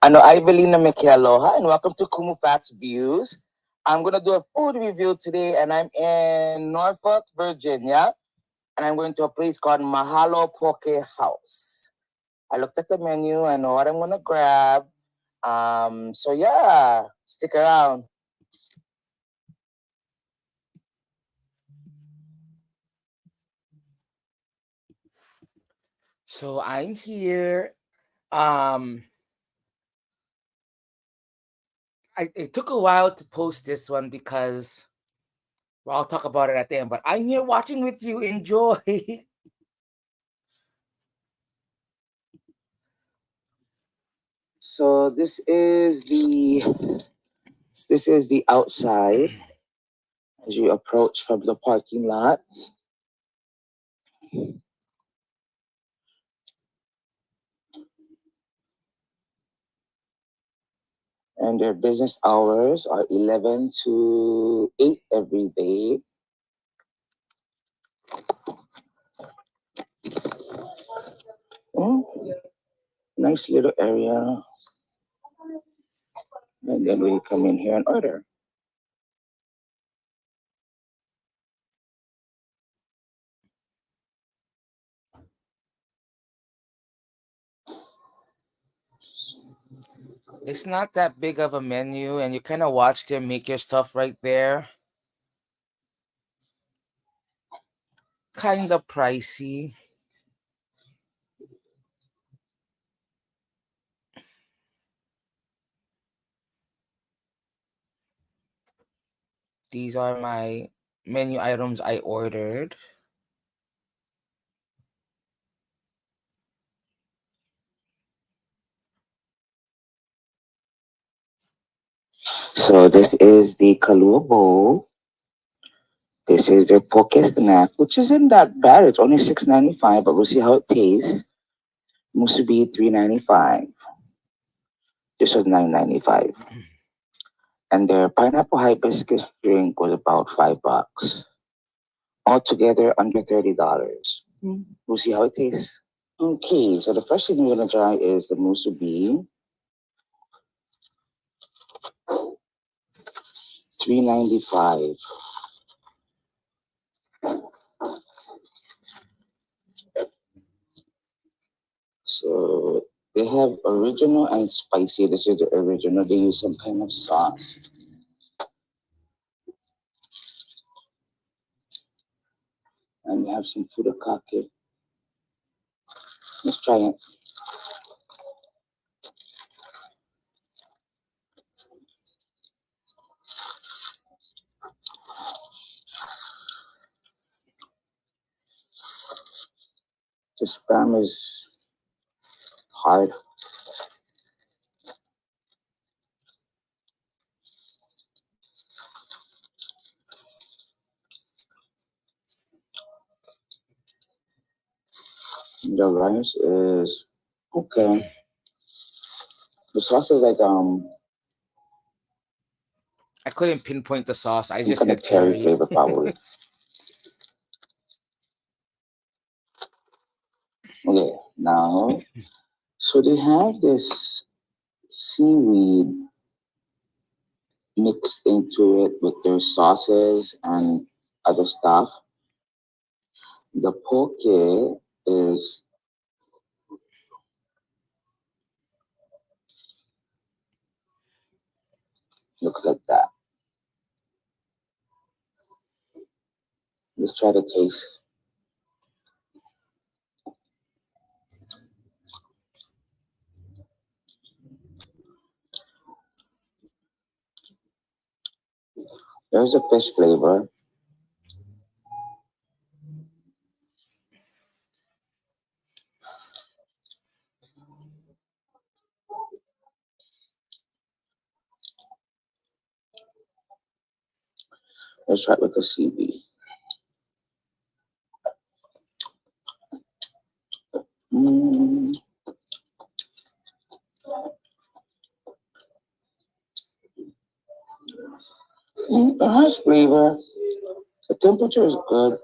Ano, Ivelina Mikialoha, and welcome to Kumu Fats Views. I'm going to do a food review today, and I'm in Norfolk, Virginia, and I'm going to a place called Mahalo Poke House. I looked at the menu, I know what I'm going to grab. So yeah, stick around. So I'm here. It took a while to post this one because I'll talk about it at the end, but I'm here watching with you. Enjoy. So this is the outside as you approach from the parking lot. And their business hours are 11 to 8 every day. Oh, nice little area. And then we come in here and order. It's not that big of a menu, and you kind of watch them make your stuff right there. Kind of pricey. These are my menu items I ordered. So this is the Kalua bowl. This is their poke snack, which isn't that bad. It's only $6.95, but we'll see how it tastes. Musubi $3.95. This was $9.95. And their pineapple hibiscus drink was about $5. Altogether under $30. We'll see how it tastes. Okay, so the first thing we're gonna try is the musubi. $3.95. So they have original and spicy. This is the original. They use some kind of sauce. And they have some furikake. Let's try it. The spam is hard. The rice is okay. The sauce is like I couldn't pinpoint the sauce. I just had cherry flavor probably. Okay, now so they have this seaweed mixed into it with their sauces and other stuff. The poke is looks like that. Let's try the taste. There's a fish flavor. Let's try it with the seaweed. Mm. It has flavor. The temperature is good.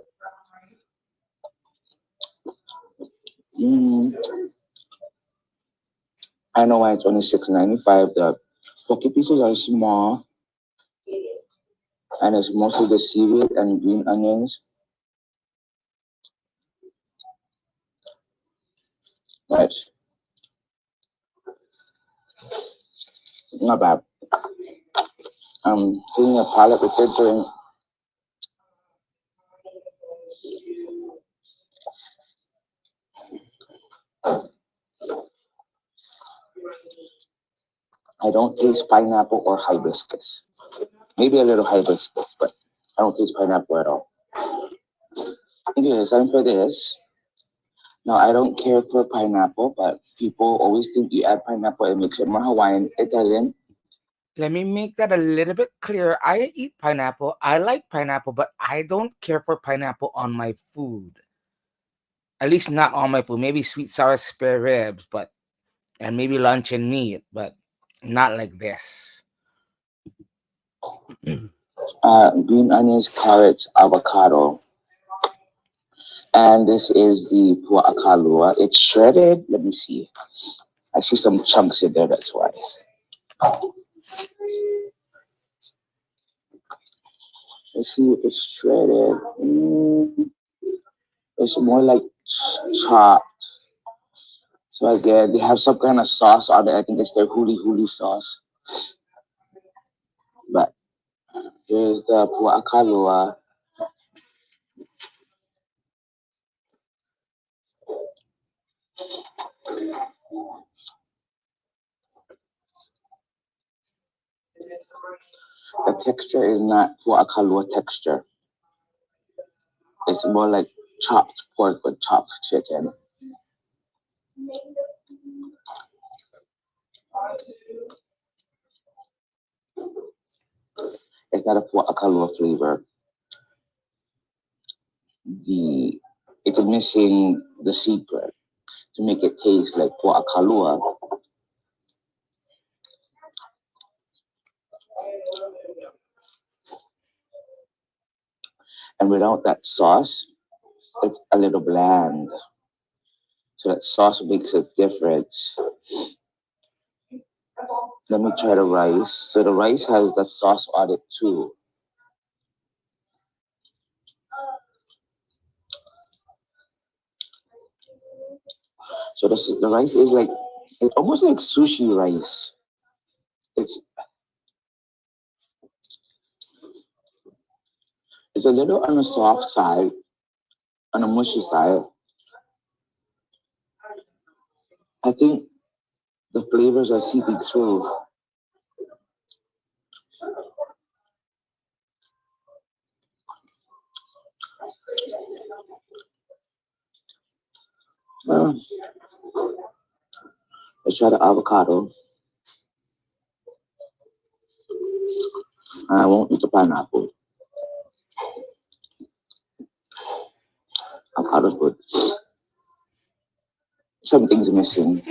Mm. I know why it's only $6.95. The poke pieces are small, and it's mostly the seaweed and green onions. That's not bad. Cleaning a palette with filtering. I don't taste pineapple or hibiscus. Maybe a little hibiscus, but I don't taste pineapple at all. Anyways, time for this. Now, I don't care for pineapple, but people always think you add pineapple, it makes it more Hawaiian. It doesn't. Let me make that a little bit clearer. I eat pineapple. I like pineapple, but I don't care for pineapple on my food. At least not on my food. Maybe sweet sour spare ribs, but and maybe lunch and meat, but not like this. Green onions, carrots, avocado. And this is the pua'akalua. It's shredded. Let me see. I see some chunks in there, that's why. Let's see if it's shredded. It's more like chopped. So again, they have some kind of sauce on it. I think it's their huli huli sauce. But here's the pua'akalua. The texture is not pua'akalua texture. It's more like chopped pork with chopped chicken. It's not a pua'akalua flavor. The it's missing the secret to make it taste like pua'akalua. And without that sauce, it's a little bland. So that sauce makes a difference. Let me try the rice. So the rice has the sauce on it too. So the rice is like it's almost like sushi rice. It's it's a little on the soft side, on the mushy side. I think the flavors are seeping through. Uh, let's try the avocado. I won't eat the pineapple. Avocado's good. Something's missing.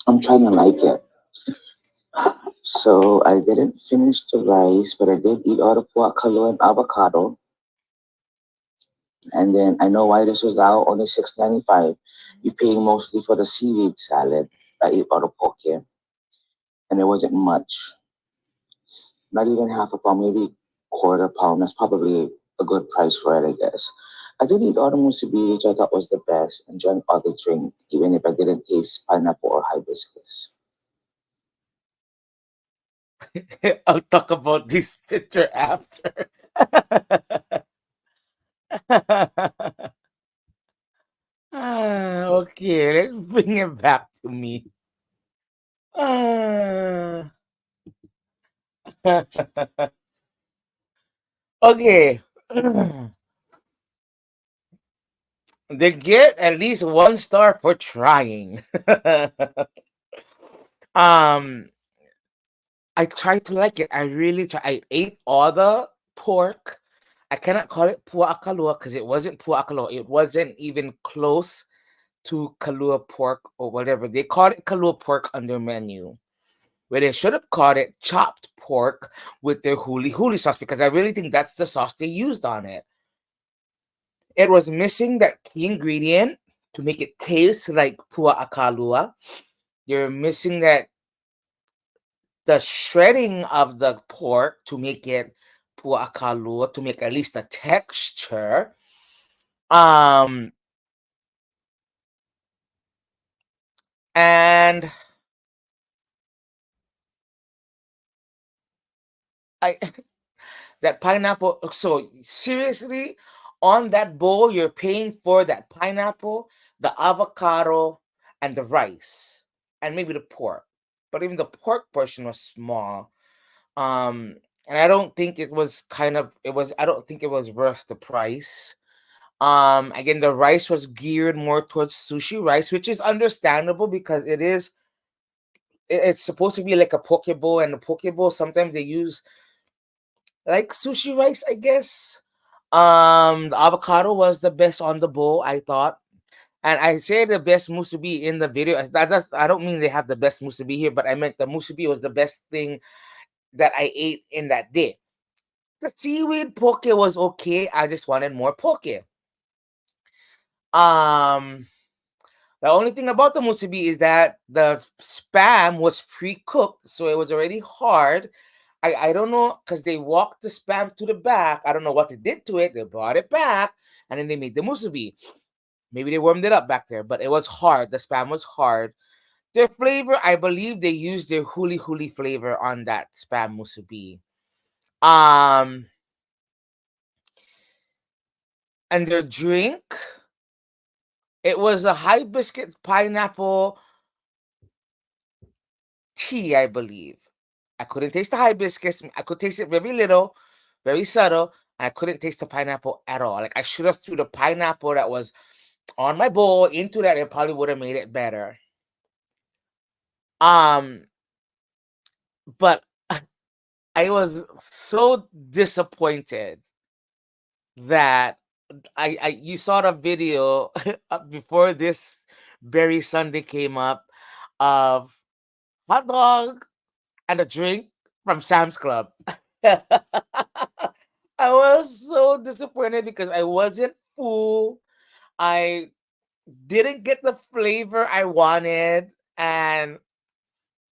I'm trying to like it. So I didn't finish the rice, but I did eat all the guacamole and avocado. And then I know why this was out, only $6.95. You're paying mostly for the seaweed salad. I ate all the poke, and it wasn't much. Not even half a pound, maybe quarter pound. That's probably a good price for it, I guess. I did eat all the musubi, which I thought was the best, and drank all the drink, even if I didn't taste pineapple or hibiscus. I'll talk about this picture after. Okay, let's bring it back to me. Ah. Okay. They get at least 1 star for trying. um, I tried to like it. I really tried. I ate all the pork. I cannot call it puakalua because it wasn't puakalua. It wasn't even close to kalua pork or whatever. They called it kalua pork on their menu, where they should have called it chopped pork with their huli huli sauce because I really think that's the sauce they used on it. It was missing that key ingredient to make it taste like pua akalua. You're missing that the shredding of the pork to make it pua akalua, to make at least a texture. Um and I that pineapple. So seriously, on that bowl, you're paying for that pineapple, the avocado, and the rice, and maybe the pork. But even the pork portion was small. And I don't think it was it was. I don't think it was worth the price. Again, the rice was geared more towards sushi rice, which is understandable because it's supposed to be like a poke bowl, and the poke bowl sometimes they use like sushi rice, I guess. The avocado was the best on the bowl, I thought. And I say the best musubi in the video. I don't mean they have the best musubi here, but I meant the musubi was the best thing that I ate in that day. The seaweed poke was okay. I just wanted more poke. Um, the only thing about the musubi is that the spam was pre-cooked, so it was already hard. I don't know because they walked the spam to the back. I don't know what they did to it. They brought it back and then they made the musubi. Maybe they warmed it up back there, but it was hard. The spam was hard. Their flavor, I believe they used their huli huli flavor on that spam musubi. Um, and their drink, it was a hibiscus pineapple tea, I believe. I couldn't taste the hibiscus. I could taste it very little, very subtle. I couldn't taste the pineapple at all. Like I should have threw the pineapple that was on my bowl into that. It probably would have made it better. Um, but I was so disappointed that I you saw the video before this Berry Sunday came up of hot dog and a drink from Sam's Club. I was so disappointed because I wasn't full. I didn't get the flavor I wanted. And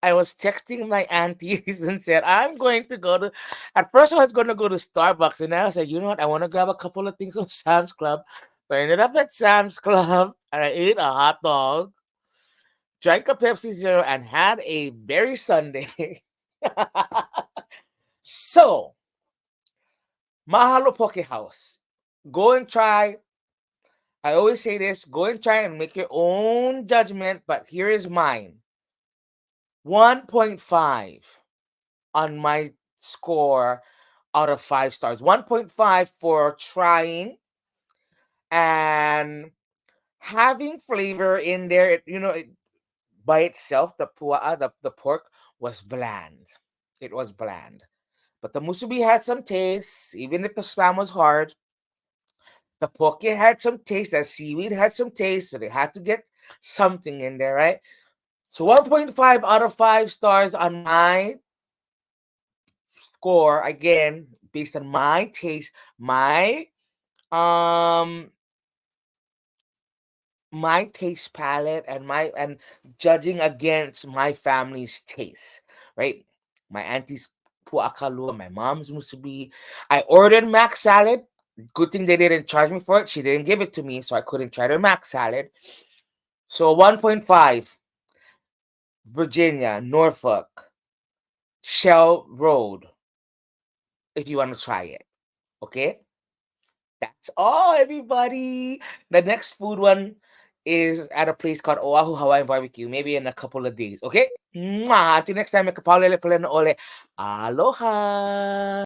I was texting my aunties and said, I'm going to go to. At first, I was going to go to Starbucks. And then I said, you know what? I want to grab a couple of things from Sam's Club. So I ended up at Sam's Club and I ate a hot dog, drank a Pepsi Zero, and had a berry sundae. So, Mahalo Poke House. Go and try. I always say this, go and try and make your own judgment, but here is mine. 1.5 on my score out of 5 stars. 1.5 for trying and having flavor in there. By itself, the pork was bland. It was bland. But the musubi had some taste, even if the spam was hard. The poke had some taste. The seaweed had some taste, so they had to get something in there, right? So 1.5 out of 5 stars on my score, again, based on my taste, um my taste palette, and judging against my family's taste, right? My auntie's puakalua, my mom's musubi. I ordered mac salad. Good thing they didn't charge me for it. She didn't give it to me, so I couldn't try their mac salad. So 1.5, Virginia, Norfolk, Shell Road, if you want to try it. Okay? That's all, everybody. The next food one is at a place called Oahu Hawaiian Barbecue, maybe in a couple of days. Okay? Mwah! Until next time, ikapaulele pala na ole. Aloha!